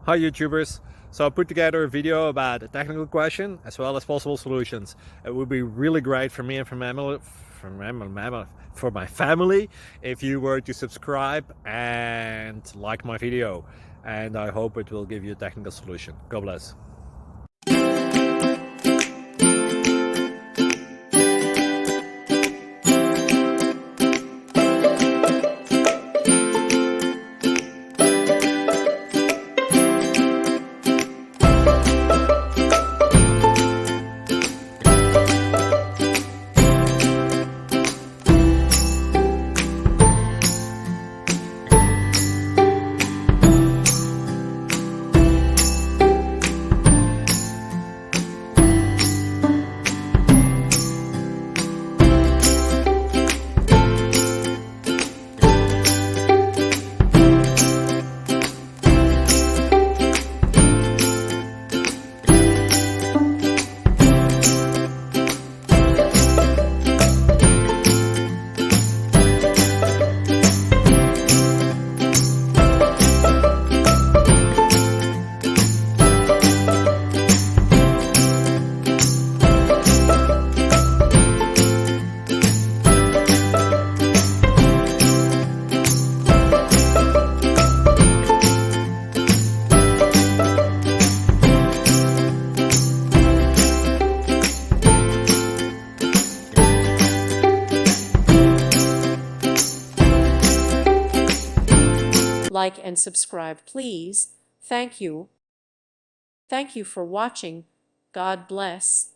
Hi YouTubers! So I put together a video about a technical question as well as possible solutions. It would be really great for me and for my family if you were to subscribe and like my video, and I hope it will give you a technical solution. God bless. Like and subscribe, please. Thank you. Thank you for watching. God bless.